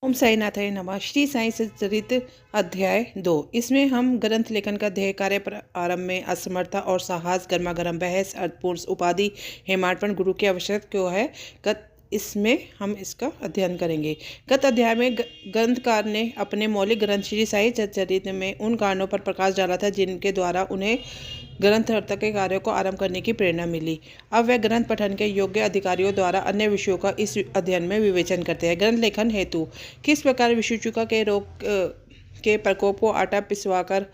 ओम साईनाथाय नमः। श्री साई सच्चरित अध्याय 2। इसमें हम ग्रंथ लेखन का ध्येय, कार्य प्रारंभ में असमर्थता और साहस, गर्मागर्म बहस, अर्थपूर्ण उपाधि, हेमाडपण, गुरु की आवश्यकता क्यों है, इसमें हम इसका अध्ययन करेंगे। गत अध्याय में ग्रंथकार ने अपने मौलिक ग्रंथ श्री साई सच्चरित में उन कारणों पर प्रकाश डाला था जिनके द्वारा उन्हें ग्रंथकर्ता के कार्यों को आरंभ करने की प्रेरणा मिली। अब वह ग्रंथ पठन के योग्य अधिकारियों द्वारा अन्य विषयों का इस अध्ययन में विवेचन करते हैं। ग्रंथ लेखन हेतु किस प्रकार विषुचुका के रोग के प्रकोप को आटा पिसवाकर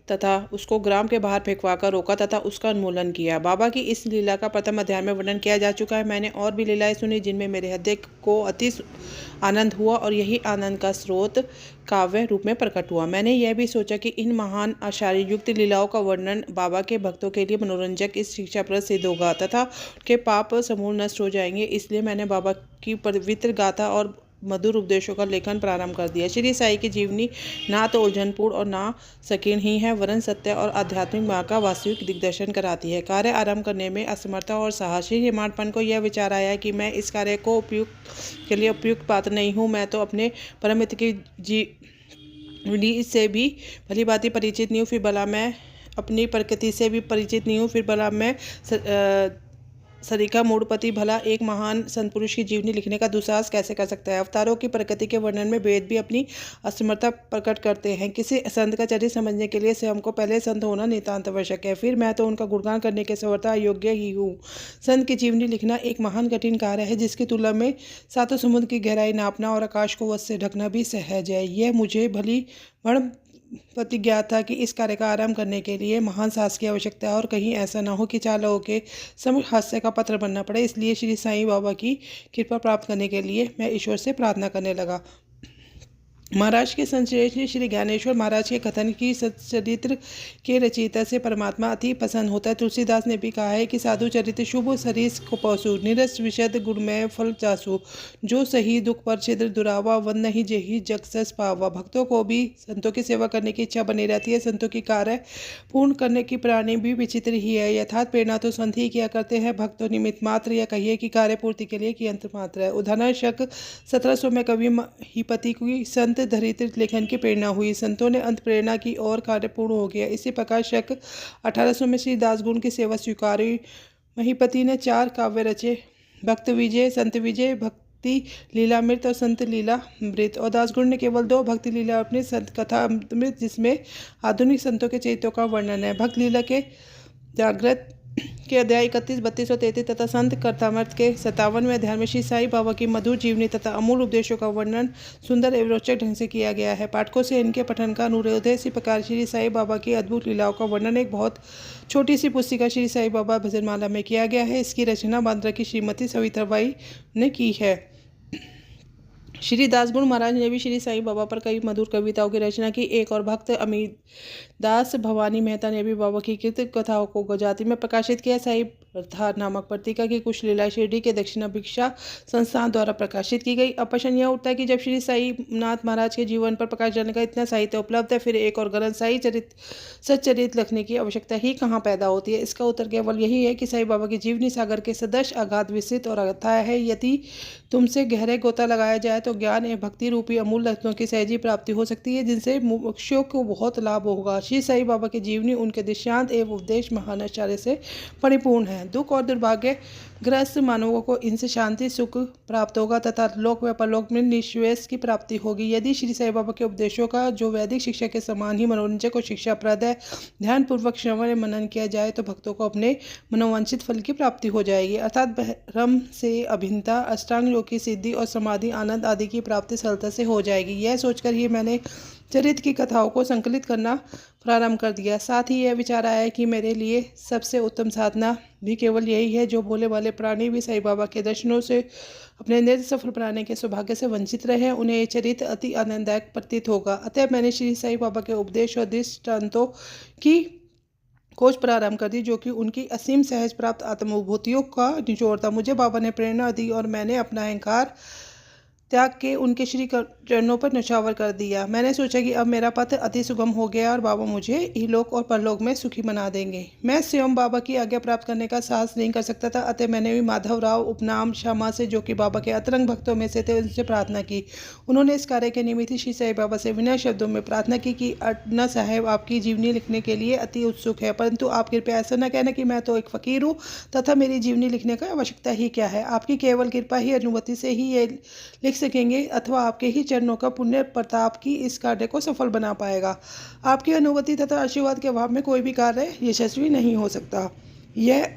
तथा उसको ग्राम के बाहर फेंकवाकर रोका तथा उसका उन्मूलन किया। बाबा की इस लीला का प्रथम अध्याय में वर्णन किया जा चुका है। मैंने और भी लीलाएं सुनी जिनमें मेरे हृदय को अति आनंद हुआ और यही आनंद का स्रोत काव्य रूप में प्रकट हुआ। मैंने यह भी सोचा कि इन महान आचार्य युक्त लीलाओं का वर्णन बाबा के भक्तों के लिए मनोरंजक इस शिक्षाप्रद सिद्ध होगा तथा उनके पाप समूल नष्ट हो जाएंगे। इसलिए मैंने बाबा की पवित्र गाथा और मधुर उपदेशों का लेखन प्रारंभ कर दिया। श्री साई की जीवनी ना तो उलझनपूर्ण और ना संकीर्ण ही है, वरन सत्य और आध्यात्मिक मार्ग का वास्तविक दिग्दर्शन कराती है। कार्य आरंभ करने में असमर्थता और साहसी हेमाडपन को यह विचार आया कि मैं इस कार्य को उपयुक्त पात्र नहीं हूँ। मैं तो अपने परम मित्र की जीवनी से भी भली भांति परिचित नहीं हूँ, फिर भला मैं अपनी प्रकृति से भी परिचित नहीं हूँ, फिर भला मैं सरीखा मूढ़पति भला एक महान संत पुरुष की जीवनी लिखने का दुस्साहस कैसे कर सकता है। अवतारों की प्रकृति के वर्णन में वेद भी अपनी असमर्थता प्रकट करते हैं। किसी संत का चरित्र समझने के लिए स्वयं को पहले संत होना नितांत आवश्यक है, फिर मैं तो उनका गुणगान करने के समर्था योग्य ही हूँ। संत की जीवनी लिखना एक महान कठिन कार्य है जिसकी तुलना में सातों समुद्र की गहराई नापना और आकाश को वश से ढकना भी सहज है। यह मुझे भली बड़ प्रतिज्ञा था कि इस कार्य का आरंभ करने के लिए महान साहस की आवश्यकता है और कहीं ऐसा ना हो कि चार लोगों के समूह हास्य का पत्र बनना पड़े। इसलिए श्री साईं बाबा की कृपा प्राप्त करने के लिए मैं ईश्वर से प्रार्थना करने लगा। महाराज के संश्रेष्ठ श्री ज्ञानेश्वर महाराज के कथन की सच्चरित्र के रचयिता से परमात्मा अति पसंद होता है। तुलसीदास ने भी कहा है कि साधु चरित्र शुभ सरीस को पशु निरस विशद गुणमय फल चासु, जो सही दुख पर छिद्र दुरावा वन नहीं जेहि जग सस पावा। भक्तों को भी संतों की सेवा करने की इच्छा बनी रहती है। संतों की कार्य पूर्ण करने की प्राणी भी विचित्र ही है। यथार्थ प्रेरणा तो संत ही किया करते हैं, भक्त तो निमित्त मात्र या कहिए कि कार्य पूर्ति के लिए कि यंत्र मात्र है। उदाहरण शक 1700 में कवि महिपति की संत धरित्र लेखन की प्रेरणा हुई। संतों ने अंत प्रेरणा की और कार्य पूर्ण हो गया। इसी प्रकार शक 1800 में श्री दासगुण की सेवा स्वीकारी। महिपति ने 4 काव्य रचे, भक्त विजय, संत विजय, भक्ति लीलामृत और संत लीलामृत। और दासगुण ने केवल 2 भक्ति लीलामृत, संत कथा अमृत, जिसमें आधुनिक संतों के चरित्रों का वर्णन है। भक्त लीला के जागृत के अध्याय 31, 32 और 33 तथा संत कथामृत के 57वें अध्याय में श्री साई बाबा की मधुर जीवनी तथा अमूल उपदेशों का वर्णन सुंदर एवं रोचक ढंग से किया गया है। पाठकों से इनके पठन का अनुरोध है। इसी प्रकार श्री साई बाबा की अद्भुत लीलाओं का वर्णन एक बहुत छोटी सी पुस्तिका श्री साई बाबा भजनमाला में किया गया है। इसकी रचना बांद्रा की श्रीमती सविताबाई ने की है। श्री दासगुण महाराज ने भी श्री साईं बाबा पर कई मधुर कविताओं की रचना की। एक और भक्त अमित दास भवानी मेहता ने भी बाबा की कृत कथाओं को गुजराती में प्रकाशित किया। साई प्रधार नामक पत्रिका की कुछ लीला शिरडी के दक्षिणा भिक्षा संस्थान द्वारा प्रकाशित की गई। अब प्रश्न यह उठता है कि जब श्री साई नाथ महाराज के जीवन पर प्रकाश डालने का इतना साहित्य उपलब्ध है, फिर एक और ग्रंथ साई सच्चरित लिखने की आवश्यकता ही कहाँ पैदा होती है। इसका उत्तर केवल यही है कि साई बाबा की जीवनी सागर के सदृश अगाध, विस्तृत और अथाह है। यदि तुमसे गहरे गोता लगाया जाए तो ज्ञान एवं भक्ति रूपी अमूल रत्नों की सहजी प्राप्ति हो सकती है, जिनसे मोक्षों को बहुत लाभ होगा। श्री साई बाबा की जीवनी उनके दृष्टांत एवं उपदेश महान आचार्य से परिपूर्ण है। दुख और दुर्भाग्य ग्रस्त मानवों को इनसे शांति सुख प्राप्त होगा तथा लोक व परलोक में निश्वेश की प्राप्ति होगी। यदि श्री साई बाबा के उपदेशों का जो वैदिक शिक्षा के समान ही मनोरंजक और शिक्षाप्रद है, ध्यानपूर्वक श्रवण मनन किया जाए तो भक्तों को अपने मनोवांछित फल की प्राप्ति हो जाएगी, अर्थात ब्रह्म से अभिन्नता, अष्टांग योग की सिद्धि और समाधि आनंद आदि की प्राप्ति सरलता से हो जाएगी। यह सोचकर ही मैंने चरित्र की कथाओं को संकलित करना प्रारंभ कर दिया। साथ ही यह विचार आया कि मेरे लिए सबसे उत्तम साधना भी केवल यही है। जो भोले वाले प्राणी भी साईं बाबा के दर्शनों से अपने नित्य सफल प्राणी के सौभाग्य से वंचित रहे, उन्हें ये चरित्र अति आनंददायक प्रतीत होगा। अतः मैंने श्री साईं बाबा के उपदेश और दृष्टांतों की खोज प्रारंभ कर दी, जो कि उनकी असीम सहज प्राप्त आत्मनुभूतियों का निचोड़ था। मुझे बाबा ने प्रेरणा दी और मैंने अपना अहंकार त्याग के उनके श्री चरणों पर न्यौछावर कर दिया। मैंने सोचा कि अब मेरा पथ अति सुगम हो गया और बाबा मुझे इहलोक और परलोक में सुखी बना देंगे। मैं स्वयं बाबा की आज्ञा प्राप्त करने का साहस नहीं कर सकता था, अतः मैंने भी माधवराव उपनाम श्यामा से, जो कि बाबा के अतरंग भक्तों में से थे, उनसे प्रार्थना की। उन्होंने इस कार्य के निमित्त श्री साईं बाबा से विनय शब्दों में प्रार्थना की कि अन्ना साहेब आपकी जीवनी लिखने के लिए अति उत्सुक है, परंतु आप कृपया ऐसा न कहना कि मैं तो एक फ़कीर हूँ तथा मेरी जीवनी लिखने का आवश्यकता ही क्या है। आपकी केवल कृपा ही अनुमति से ही ये लिख सकेंगे अथवा आपके ही चरणों का पुण्य प्रताप की इस कार्य को सफल बना पाएगा। आपकी अनुमति तथा आशीर्वाद के अभाव में कोई भी कार्य यशस्वी नहीं हो सकता। यह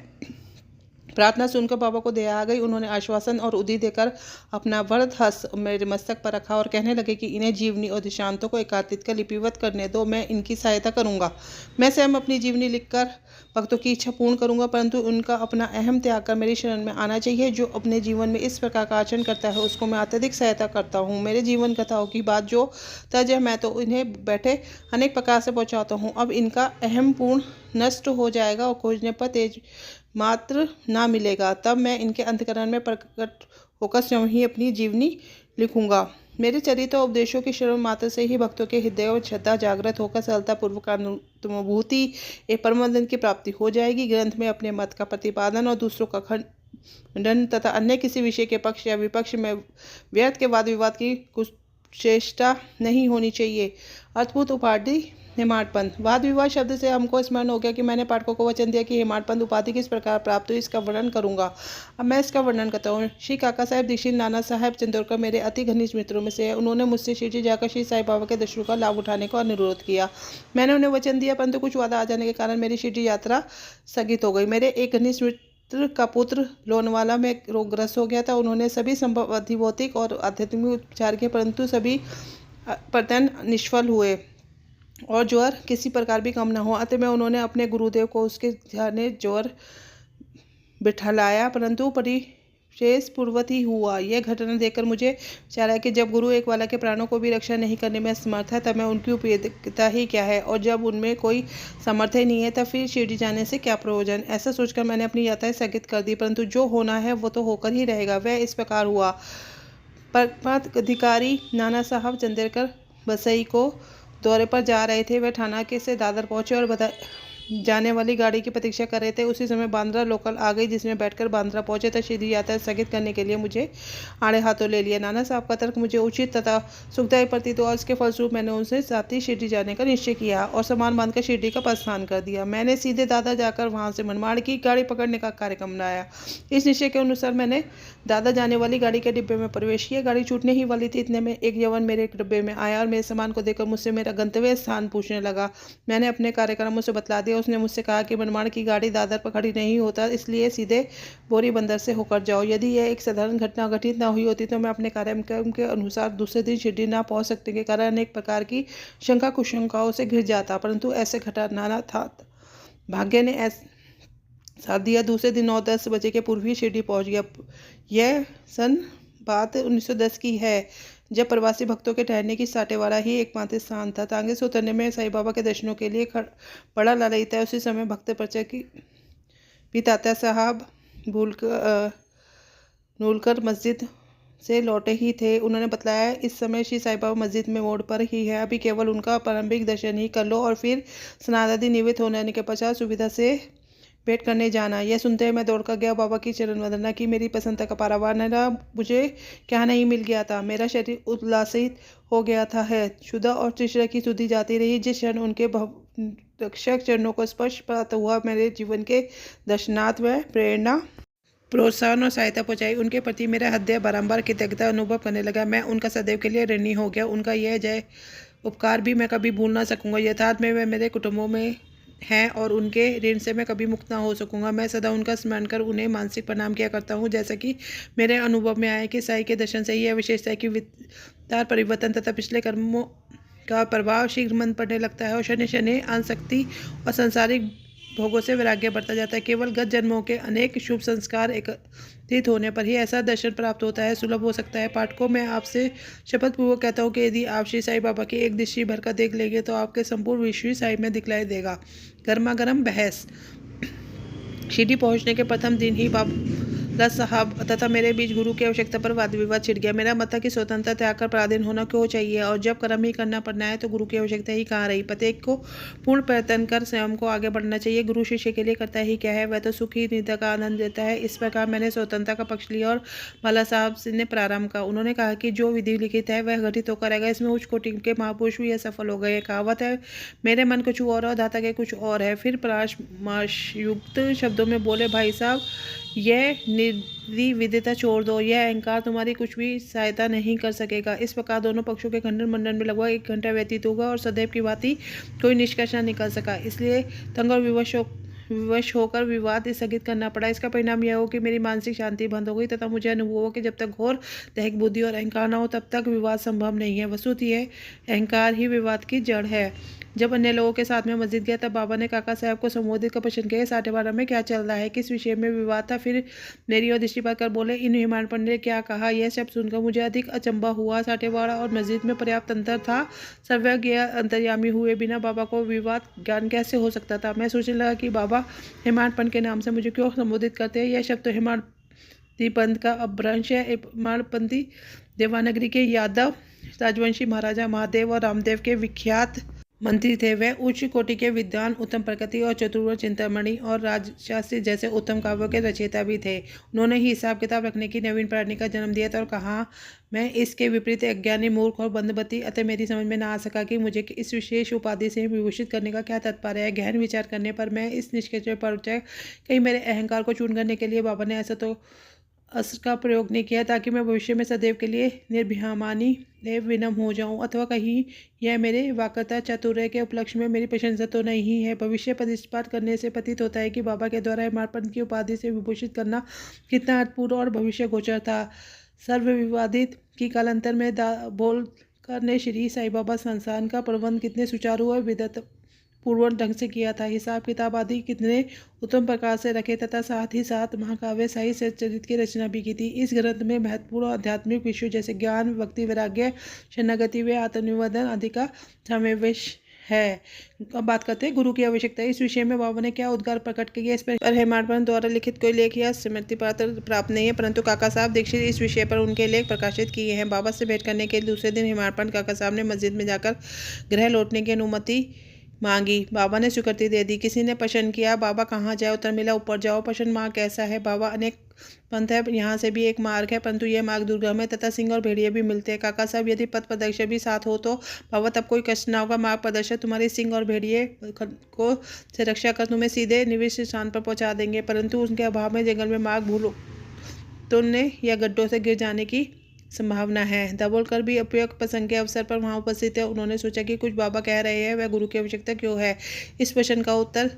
प्रार्थना सुनकर बाबा को दया आ गई। उन्होंने आश्वासन और उदी देकर अपना वरद हस्त मेरे मस्तक पर रखा और कहने लगे कि इन्हें जीवनी और दृष्टांतों को एकत्रित कर लिपिबद्ध करने दो, मैं इनकी सहायता करूंगा। मैं स्वयं अपनी जीवनी लिखकर भक्तों की इच्छा पूर्ण करूंगा, परंतु उनका अपना अहम त्याग कर मेरी शरण में आना चाहिए। जो अपने जीवन में इस प्रकार का आचरण करता है उसको मैं अत्यधिक सहायता करता हूँ। मेरे जीवन कथाओं की बात जो तज है, मैं तो इन्हें बैठे अनेक प्रकार से पहुँचाता हूँ। अब इनका अहम पूर्ण नष्ट हो जाएगा और खोजने पर तेज मात्र ना मिलेगा, तब मैं इनके अंतकरण में प्रकट होकर स्वयं ही अपनी जीवनी लिखूंगा। मेरे चरित्र और उपदेशों की श्रवण मात्र से ही भक्तों के हृदय और श्रद्धा जागृत होकर सरलता पूर्वक अनुभूति एवं परमानंद की प्राप्ति हो जाएगी। ग्रंथ में अपने मत का प्रतिपादन और दूसरों का खंडन तथा अन्य किसी विषय के पक्ष या विपक्ष में व्यर्थ के वाद विवाद की कुछ चेष्टा नहीं होनी चाहिए। अद्भुत उपाधि हेमाडपंथ। वाद विवाद शब्द से हमको स्मरण हो गया कि मैंने पाठकों को वचन दिया कि हेमाडपंथ उपाधि किस प्रकार प्राप्त हुई, इसका वर्णन करूंगा। अब मैं इसका वर्णन करता हूँ। श्री काका साहब दीक्षित नाना साहब चंदोरकर मेरे अति घनिष्ठ मित्रों में से है। उन्होंने मुझसे शिरडी जाकर श्री साईं बाबा के दर्शनों का लाभ उठाने का अनुरोध किया। मैंने उन्हें वचन दिया, परंतु कुछ वादा आ जाने के कारण मेरी शिरडी यात्रा स्थगित हो गई। मेरे एक घनिष्ठ मित्र का पुत्र लोनवाला में रोगग्रस्त हो गया था। उन्होंने सभी संभव अधिभौतिक और आध्यात्मिक उपचार किए, परंतु सभी प्रयत्न निष्फल हुए और ज्वर किसी प्रकार भी कम न हो। अतः मैं उन्होंने अपने गुरुदेव को उसके ध्यान ज्वर बिठालाया, परंतु परिशेष पूर्वत ही हुआ। यह घटना देखकर मुझे विचार आया कि जब गुरु एक वाला के प्राणों को भी रक्षा नहीं करने में असमर्थ है, तब मैं उनकी उपयोगिता ही क्या है, और जब उनमें कोई सामर्थ्य नहीं है तब फिर शिरडी जाने से क्या प्रयोजन। ऐसा सोचकर मैंने अपनी यात्रा स्थगित कर दी, परंतु जो होना है वो तो होकर ही रहेगा। वह इस प्रकार हुआ। पदाधिकारी नाना साहब चंदेरकर बसई को दौरे पर जा रहे थे। वे ठाणा के से दादर पहुंचे और जाने वाली गाड़ी की प्रतीक्षा कर रहे थे। उसी समय बांद्रा लोकल आ गई, जिसमें बैठकर बांद्रा पहुंचे तक सीधी यात्रा स्थगित करने के लिए मुझे आड़े हाथों ले लिया। नाना साहब का तर्क मुझे उचित तथा सुखदायी प्रतीत हुआ। इसके फलस्वरूप मैंने उनसे साथ ही शिरडी जाने का निश्चय किया और सामान बांधकर शिरडी का प्रस्थान कर दिया। मैंने सीधे दादर जाकर वहां से मनमाड़ की गाड़ी पकड़ने का कार्यक्रम बनाया। इस निश्चय के अनुसार मैंने दादर जाने वाली गाड़ी के डिब्बे में प्रवेश किया। गाड़ी छूटने ही वाली थी, इतने में एक यवन मेरे डिब्बे में आया और मेरे सामान को देखकर मुझसे मेरा गंतव्य स्थान पूछने लगा। मैंने अपने कार्यक्रम उसे बतला दिया। उसने मुझसे कहा कि मनमाड़ की गाड़ी दादर पर खड़ी नहीं होता, इसलिए सीधे बोरी बंदर से होकर जाओ। यदि यह एक साधारण घटना घटित न हुई होती तो मैं अपने कार्यक्रम के अनुसार दूसरे दिन शिरडी न पहुंच सकने के कारण अनेक प्रकार की शंका कुशंकाओं से घिर जाता, परंतु ऐसे घटना न था। भाग्य ने साथ दिया। दूसरे दिन 9-10 बजे के पूर्व ही शिरडी पहुंच गया। यह बात 1910 की है, जब प्रवासी भक्तों के ठहरने की साटेवाड़ा ही एकमात्र स्थान था। टांगे से उतरने में साईं बाबा के दर्शनों के लिए बड़ा लालयित है। उसी समय भक्त परिचय की भी तात्या साहब नूलकर मस्जिद से लौटे ही थे। उन्होंने बतलाया, इस समय श्री साईं बाबा मस्जिद में मोड़ पर ही है, अभी केवल उनका प्रारंभिक दर्शन ही कर लो और फिर स्नान आदि निवृत्त होने के पश्चात सुविधा से भेंट करने जाना। यह सुनते हुए मैं दौड़कर गया, बाबा की चरण वंदना की। मेरी पसंद का पारावार न रहा, मुझे क्या नहीं मिल गया था। मेरा शरीर उल्लासित हो गया था है। क्षुधा और तृष्णा की सुधि जाती रही। जिस क्षण उनके रक्षक चरणों को स्पर्श प्राप्त हुआ, मेरे जीवन के दर्शनार्थ व प्रेरणा, प्रोत्साहन और सहायता पहुंचाई। उनके प्रति मेरा हृदय बारंबार कृतज्ञता अनुभव करने लगा। मैं उनका सदैव के लिए ऋणी हो गया। उनका यह जय उपकार भी मैं कभी भूल ना सकूंगा। यथार्थ में वे मेरे कुटुंबों में हैं और उनके ऋण से मैं कभी मुक्त ना हो सकूंगा। मैं सदा उनका स्मरण कर उन्हें मानसिक प्रणाम किया करता हूँ। जैसा कि मेरे अनुभव में आया कि साईं के दर्शन से ही यह विशेषता है कि विचार परिवर्तन तथा पिछले कर्मों का प्रभाव शीघ्र मन पड़ने लगता है और शनि शनि आसक्ति और सांसारिक भोगों से वैराग्य बढ़ता जाता है। केवल गत जन्मों के अनेक शुभ संस्कार एकत्रित होने पर ही ऐसा दर्शन प्राप्त होता है, सुलभ हो सकता है। पाठकों, मैं आपसे शपथ पूर्वक कहता हूँ कि यदि आप श्री साईं बाबा की एक दृष्टि भर कर देख लेंगे तो आपके संपूर्ण विश्व साईं में दिखलाई देगा। गर्मा गर्म बहस। शिरडी पहुंचने के प्रथम दिन ही रज साहब तथा मेरे बीच गुरु की आवश्यकता पर वाद विवाद छिड़ गया। मेरा मत था कि स्वतंत्रता त्याग कर पराधीन होना क्यों चाहिए, और जब कर्म ही करना पड़ना है तो गुरु की आवश्यकता ही कहाँ रही। प्रत्येक को पूर्ण प्रयत्न कर स्वयं को आगे बढ़ना चाहिए। गुरु शिष्य के लिए करता ही क्या है, वह तो सुख ही निद्रा का आनंद देता है। इस प्रकार मैंने स्वतंत्रता का पक्ष लिया और बाला साहब ने प्रारंभ का। उन्होंने कहा कि जो विधि लिखित है वह घटित होकर रहेगा। इसमें उच्च कोटि के महापुरुष भी सफल हो गए। कहावत है, मेरे मन कुछ और दाता के कुछ और है। फिर परामर्शयुक्त शब्दों में बोले, भाई साहब यह निर्विदिता छोड़ दो, यह अहंकार तुम्हारी कुछ भी सहायता नहीं कर सकेगा। इस प्रकार दोनों पक्षों के खंडन मंडन में लगभग 1 घंटा व्यतीत होगा और सदैव की भांति कोई निष्कर्ष न निकल सका। इसलिए तंग और विवश होकर विवाद स्थगित करना पड़ा। इसका परिणाम यह हो कि मेरी मानसिक शांति भंग हो गई तथा मुझे अनुभव हुआ कि जब तक घोर दैहिक बुद्धि और अहंकार न हो तब तक विवाद संभव नहीं है। वस्तुतः यह अहंकार ही विवाद की जड़ है। जब अन्य लोगों के साथ में मस्जिद गया तब बाबा ने काका साहब को संबोधित कर प्रश्न किया, 12:30 में क्या चल रहा है, किस विषय में विवाद था। फिर मेरी ओर दृष्टिपात कर बोले, इन हिमायत पंडित ने क्या कहा। यह शब्द सुनकर मुझे अधिक अचंभा हुआ। 12:30 और मस्जिद में पर्याप्त अंतर था। सर्वज्ञ अंतर्यामी हुए बिना बाबा को विवाद ज्ञान कैसे हो सकता था। मैं सोचने लगा कि बाबा हिमायत पंडित के नाम से मुझे क्यों संबोधित करते हैं। यह शब्द तो हिमायती पंथ का अपभ्रंश है। हिमायतपंथी देवानगरी के यादव राजवंशी महाराजा महादेव और रामदेव के विख्यात मंत्री थे। वे उच्च कोटि के विद्वान, उत्तम प्रकृति और चतुर्वर्ग चिंतामणि और राजशास्त्री जैसे उत्तम काव्यों के रचयिता भी थे। उन्होंने ही हिसाब किताब रखने की नवीन प्रणाली का जन्म दिया था और कहा, मैं इसके विपरीत अज्ञानी, मूर्ख और बंधबती। अतः मेरी समझ में ना आ सका कि मुझे इस विशेष उपाधि से विभूषित करने का क्या तात्पर्य है। गहन विचार करने पर मैं इस निष्कर्ष पर पहुंचा, कहीं मेरे अहंकार को चूर्ण करने के लिए बाबा ने ऐसा तो अस्त्र का प्रयोग नहीं किया ताकि मैं भविष्य में सदैव के लिए निर्भिमानी विनम्र हो जाऊं, अथवा कहीं यह मेरे वाकता चातुर्य के उपलक्ष्य में मेरी प्रशंसा तो नहीं है। भविष्य पर दृष्टिपात करने से प्रतीत होता है कि बाबा के द्वारा हिमायतपंथ की उपाधि से विभूषित करना कितना अर्थपूर्ण और भविष्य गोचर था। सर्वविवादित की कालांतर में बोल करने श्री साईं बाबा संस्थान का प्रबंध कितने सुचारू और विदत पूर्वक ढंग से किया था। हिसाब किताब आदि कितने उत्तम प्रकार से रखे तथा साथ ही साथ महाकाव्य साहित्य चरित्र की रचना भी की थी। इस ग्रंथ में महत्वपूर्ण आध्यात्मिक विषयों जैसे ज्ञान, भक्ति, वैराग्य, शरणागति व आत्मनिवेदन आदि का समावेश है। अब बात करते हैं गुरु की आवश्यकता। इस विषय में बाबा ने क्या उद्गार प्रकट किया, इस पर हिमायतपंथ द्वारा लिखित कोई लेख या स्मृति पत्र प्राप्त नहीं है, परंतु काका साहब दीक्षित इस विषय पर उनके लेख प्रकाशित किए हैं। बाबा से भेंट करने के दूसरे दिन हिमायतपंथ काका साहब ने मस्जिद में जाकर गृह लौटने की अनुमति मांगी। बाबा ने स्वीकृति दे दी। किसी ने प्रश्न किया, बाबा कहाँ जाए। उत्तर मिला, ऊपर जाओ। प्रश्न, मार्ग कैसा है। बाबा, अनेक पंथ है, यहाँ से भी एक मार्ग है, परंतु यह मार्ग दुर्गम है तथा सिंह और भेड़िए भी मिलते हैं। काका साहब, यदि पथ प्रदर्शक भी साथ हो तो। बाबा, तब कोई कष्ट ना होगा। मार्ग प्रदर्शक तुम्हारे सिंह और भेड़िए को से रक्षा कर तुम्हें सीधे निविष्ट स्थान पर पहुँचा देंगे, परंतु उनके अभाव में जंगल में मार्ग भूलो तुमने या गड्ढों से गिर जाने की संभावना है। दाभोलकर भी उपयुक्त प्रसंग के अवसर पर वहां उपस्थित है। उन्होंने सोचा कि कुछ बाबा कह रहे हैं, वह गुरु की आवश्यकता क्यों है। इस प्रश्न का उत्तर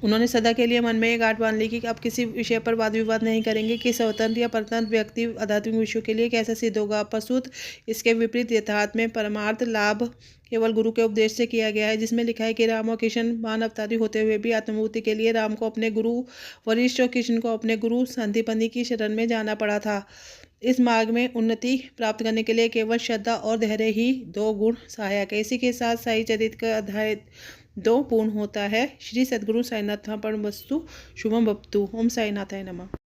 उन्होंने सदा के लिए मन में एक गांठ बांध ली कि अब किसी विषय पर वाद विवाद नहीं करेंगे कि स्वतंत्र या परतंत्र व्यक्ति आध्यात्मिक विषयों के लिए कैसा सिद्ध होगा। प्रस्तुत इसके विपरीत यथार्थ में परमार्थ लाभ केवल गुरु के उपदेश से किया गया है, जिसमें लिखा है कि राम और कृष्ण मान अवतारी होते हुए भी आत्मभूति के लिए राम को अपने गुरु वरिष्ठ और कृष्ण को अपने गुरु संदीपनी की शरण में जाना पड़ा था। इस मार्ग में उन्नति प्राप्त करने के लिए केवल श्रद्धा और धैर्य ही 2 गुण सहायक है। इसी के साथ साई चरित्र का अध्याय 2 पूर्ण होता है। श्री सद्गुरु साईनाथ परमवस्तु शुभम भवतु। ओम साईनाथाय नमः।